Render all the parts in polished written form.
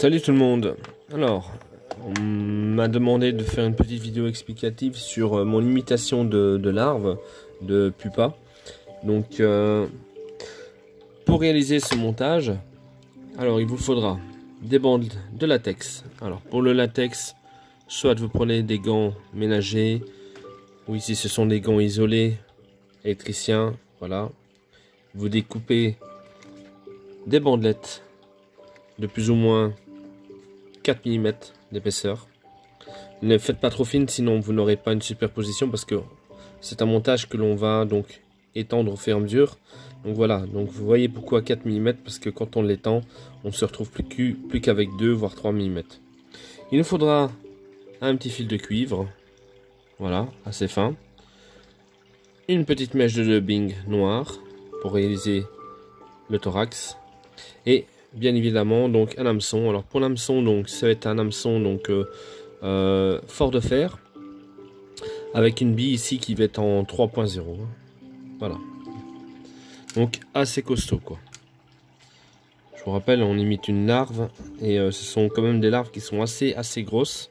Salut tout le monde. Alors, on m'a demandé de faire une petite vidéo explicative sur mon imitation de larves de pupa. Donc, pour réaliser ce montage, alors il vous faudra des bandes de latex. Alors, pour le latex, soit vous prenez des gants ménagers, ou ici ce sont des gants isolés, électriciens, voilà. Vous découpez des bandelettes de plus ou moins 4 mm d'épaisseur. Ne faites pas trop fine, sinon vous n'aurez pas une superposition, parce que c'est un montage que l'on va donc étendre au fur et à mesure. Donc voilà, donc vous voyez pourquoi 4 mm, parce que quand on l'étend, on se retrouve plus qu'avec 2 voire 3 mm. Il nous faudra un petit fil de cuivre, voilà, assez fin, une petite mèche de dubbing noire pour réaliser le thorax, et bien évidemment donc un hameçon. Alors pour l'hameçon, donc ça va être un hameçon donc fort de fer avec une bille ici qui va être en 3.0, voilà, donc assez costaud quoi. Je vous rappelle, on imite une larve et ce sont quand même des larves qui sont assez grosses.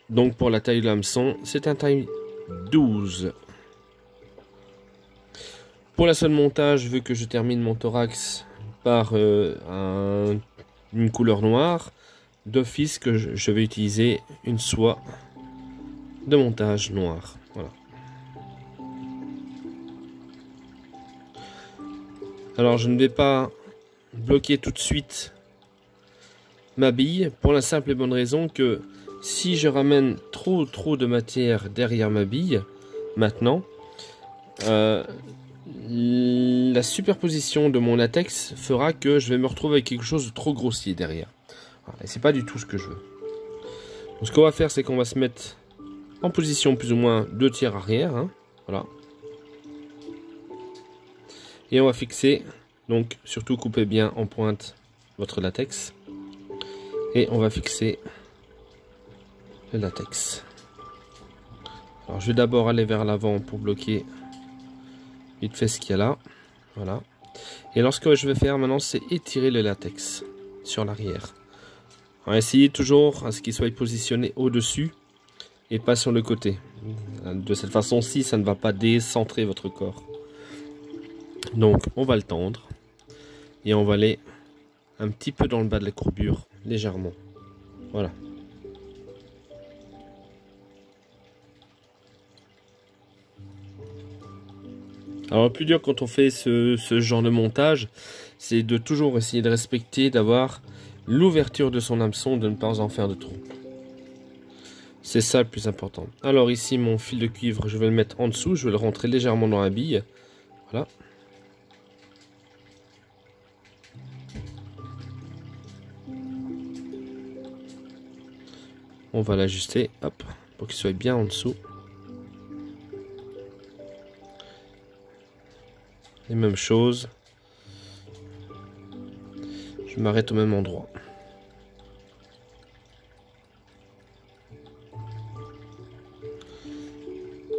Donc pour la taille de l'hameçon, c'est un taille 12. Pour la seule montage, vu que je termine mon thorax par une couleur noire, d'office que je vais utiliser une soie de montage noire. Voilà. Alors je ne vais pas bloquer tout de suite ma bille, pour la simple et bonne raison que si je ramène trop de matière derrière ma bille, maintenant, la superposition de mon latex fera que je vais me retrouver avec quelque chose de trop grossier derrière. Voilà, et c'est pas du tout ce que je veux. Donc ce qu'on va faire, c'est qu'on va se mettre en position plus ou moins 2 tiers arrière, hein, voilà. Et on va fixer, donc surtout coupez bien en pointe votre latex. Et on va fixer le latex. Alors je vais d'abord aller vers l'avant pour bloquer vite fait ce qu'il y a là, voilà. Et alors ce que je vais faire maintenant, c'est étirer le latex sur l'arrière. On va essayer toujours à ce qu'il soit positionné au-dessus et pas sur le côté. De cette façon-ci, ça ne va pas décentrer votre corps. Donc on va le tendre et on va aller un petit peu dans le bas de la courbure, légèrement. Voilà. Alors le plus dur quand on fait ce genre de montage, c'est de toujours essayer de respecter, d'avoir l'ouverture de son hameçon, de ne pas en faire de trop. C'est ça le plus important. Alors ici mon fil de cuivre, je vais le mettre en dessous, je vais le rentrer légèrement dans la bille. Voilà. On va l'ajuster, hop, pour qu'il soit bien en dessous. Et même chose. Je m'arrête au même endroit.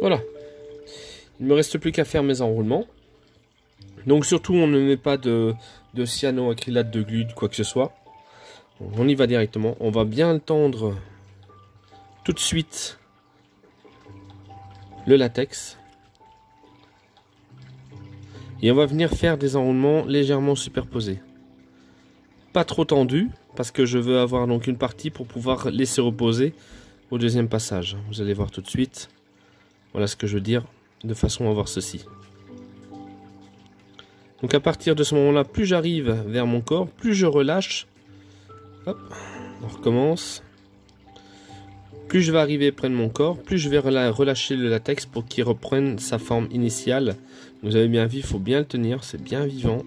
Voilà. Il ne me reste plus qu'à faire mes enroulements. Donc surtout, on ne met pas de cyanoacrylate, de glude, quoi que ce soit. On y va directement. On va bien le tendre tout de suite le latex. Et on va venir faire des enroulements légèrement superposés. Pas trop tendus, parce que je veux avoir donc une partie pour pouvoir laisser reposer au deuxième passage. Vous allez voir tout de suite. Voilà ce que je veux dire, de façon à avoir ceci. Donc à partir de ce moment-là, plus j'arrive vers mon corps, plus je relâche. Hop, on recommence. Plus je vais arriver près de mon corps, plus je vais relâcher le latex pour qu'il reprenne sa forme initiale. Vous avez bien vu, il faut bien le tenir, c'est bien vivant.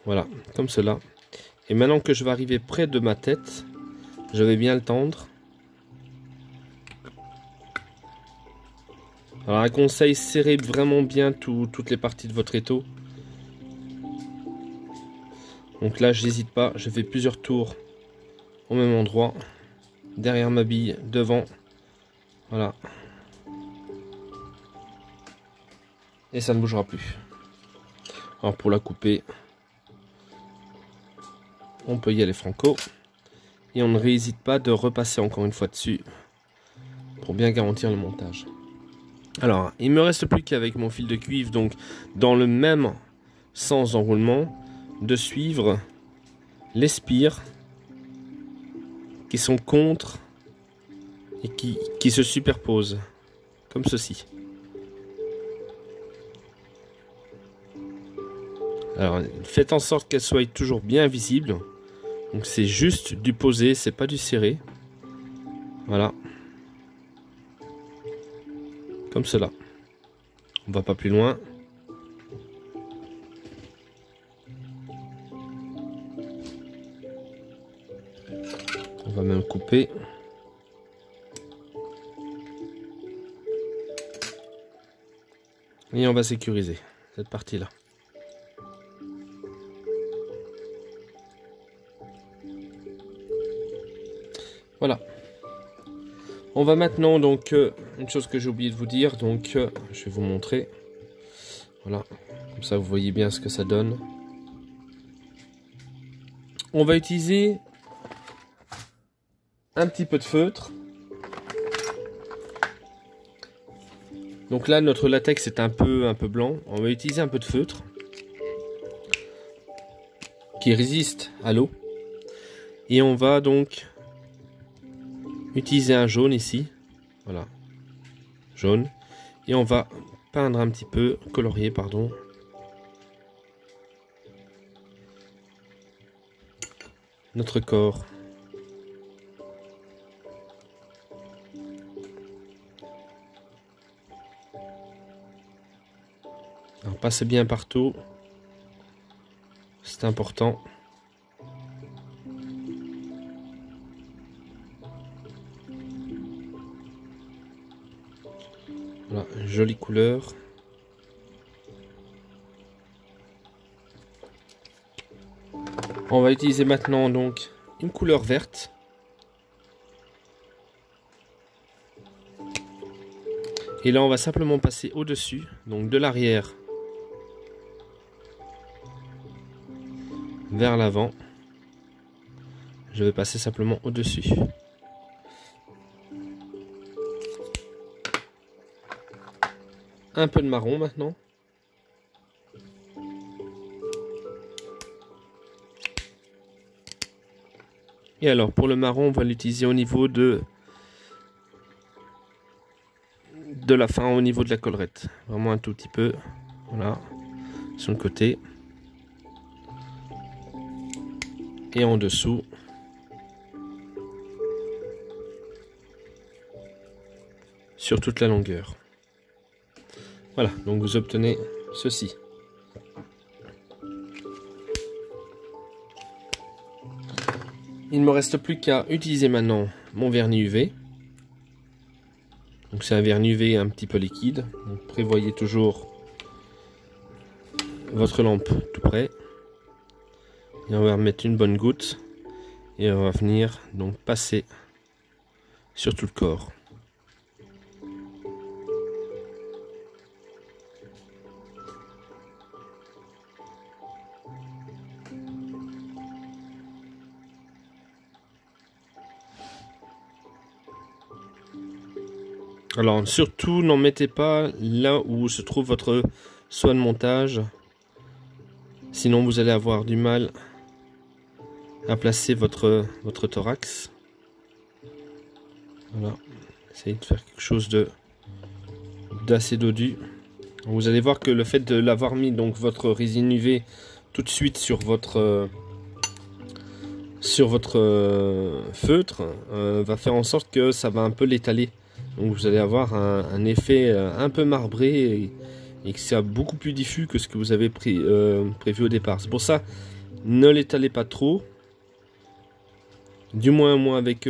Voilà, comme cela. Et maintenant que je vais arriver près de ma tête, je vais bien le tendre. Alors un conseil, serrez vraiment bien toutes les parties de votre étau. Donc là, je n'hésite pas, je fais plusieurs tours au même endroit, derrière ma bille, devant, voilà. et ça ne bougera plus. Alors pour la couper, on peut y aller franco et on ne réhésite pas de repasser encore une fois dessus pour bien garantir le montage. Alors il me reste plus qu'avec mon fil de cuivre, donc dans le même sens d'enroulement, de suivre les spires qui sont contre et qui se superposent comme ceci. Alors faites en sorte qu'elles soient toujours bien visibles. Donc c'est juste du posé, c'est pas du serré. Voilà. Comme cela. On va pas plus loin. On va même couper. Et on va sécuriser cette partie-là. Voilà. On va maintenant donc une chose que j'ai oublié de vous dire, donc je vais vous montrer. Voilà, comme ça vous voyez bien ce que ça donne. On va utiliser un petit peu de feutre. Donc là notre latex est un peu blanc. On va utiliser un peu de feutre qui résiste à l'eau. Et on va donc utiliser un jaune ici, voilà, jaune, et on va peindre un petit peu, colorier pardon, notre corps. Alors passez bien partout, c'est important. Voilà, jolie couleur. On va utiliser maintenant donc une couleur verte. Et là on va simplement passer au-dessus, donc de l'arrière vers l'avant. Je vais passer simplement au-dessus. Un peu de marron maintenant. Et alors pour le marron, on va l'utiliser au niveau de la fin, au niveau de la collerette. Vraiment un tout petit peu. Voilà. Sur le côté. Et en dessous. Sur toute la longueur. Voilà, donc vous obtenez ceci. Il ne me reste plus qu'à utiliser maintenant mon vernis UV. Donc c'est un vernis UV un petit peu liquide. Donc prévoyez toujours votre lampe tout près. Et on va remettre une bonne goutte. Et on va venir donc passer sur tout le corps. Alors surtout n'en mettez pas là où se trouve votre soie de montage, sinon vous allez avoir du mal à placer votre thorax. Voilà, essayez de faire quelque chose d'assez dodu. Vous allez voir que le fait de l'avoir mis donc votre résine UV tout de suite sur votre feutre va faire en sorte que ça va un peu l'étaler. Donc vous allez avoir un effet un peu marbré et que c'est beaucoup plus diffus que ce que vous avez prévu au départ. C'est pour ça, ne l'étalez pas trop. Du moins moi avec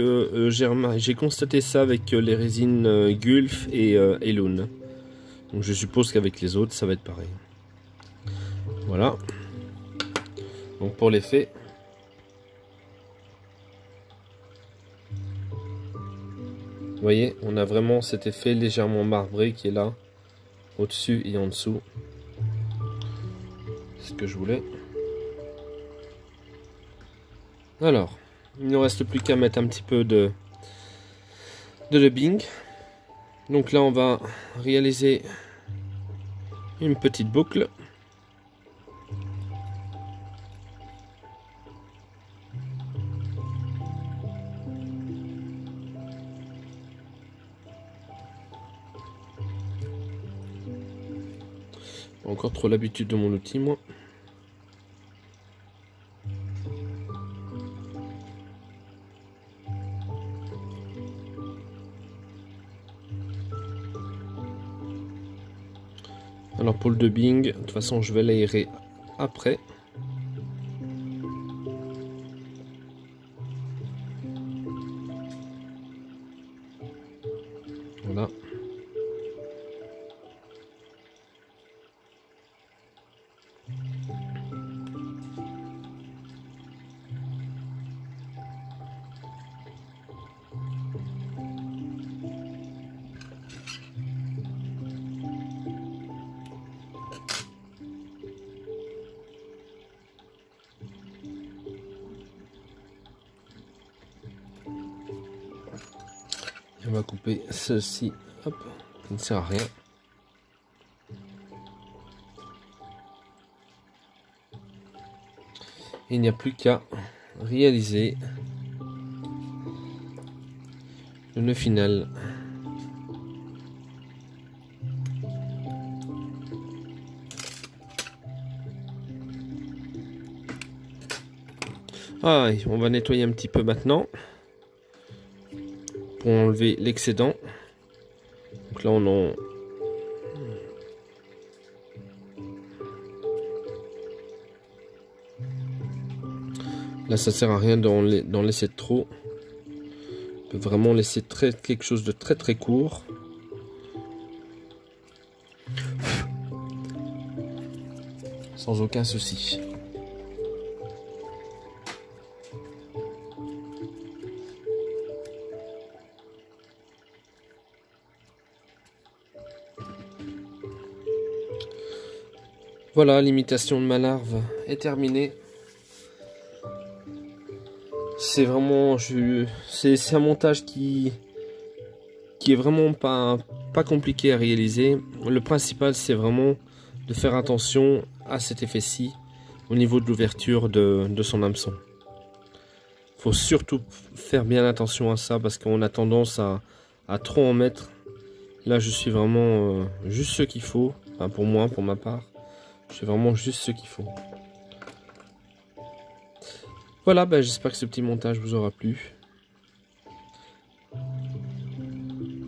j'ai constaté ça avec les résines Gulf et Elun. Donc je suppose qu'avec les autres ça va être pareil. Voilà. Donc pour l'effet. Vous voyez, on a vraiment cet effet légèrement marbré qui est là. au-dessus et en dessous. C'est ce que je voulais. Alors, il ne nous reste plus qu'à mettre un petit peu de dubbing. Donc là, on va réaliser une petite boucle. Encore trop l'habitude de mon outil, moi. Alors pour le dubbing, de toute façon je vais l'aérer après. Voilà. On va couper ceci, hop, ça ne sert à rien. Il n'y a plus qu'à réaliser le nœud final. Ah, on va nettoyer un petit peu maintenant pour enlever l'excédent. Donc là on en... Là ça sert à rien d'en laisser trop. On peut vraiment laisser quelque chose de très court. Sans aucun souci. Voilà, l'imitation de ma larve est terminée. C'est vraiment, c'est un montage qui est vraiment pas compliqué à réaliser. Le principal, c'est vraiment de faire attention à cet effet-ci au niveau de l'ouverture de son hameçon. Faut surtout faire bien attention à ça parce qu'on a tendance à trop en mettre. Là, je suis vraiment juste ce qu'il faut. Enfin, pour moi, pour ma part, je suis vraiment juste ce qu'il faut. Voilà, ben, j'espère que ce petit montage vous aura plu.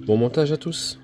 Bon montage à tous!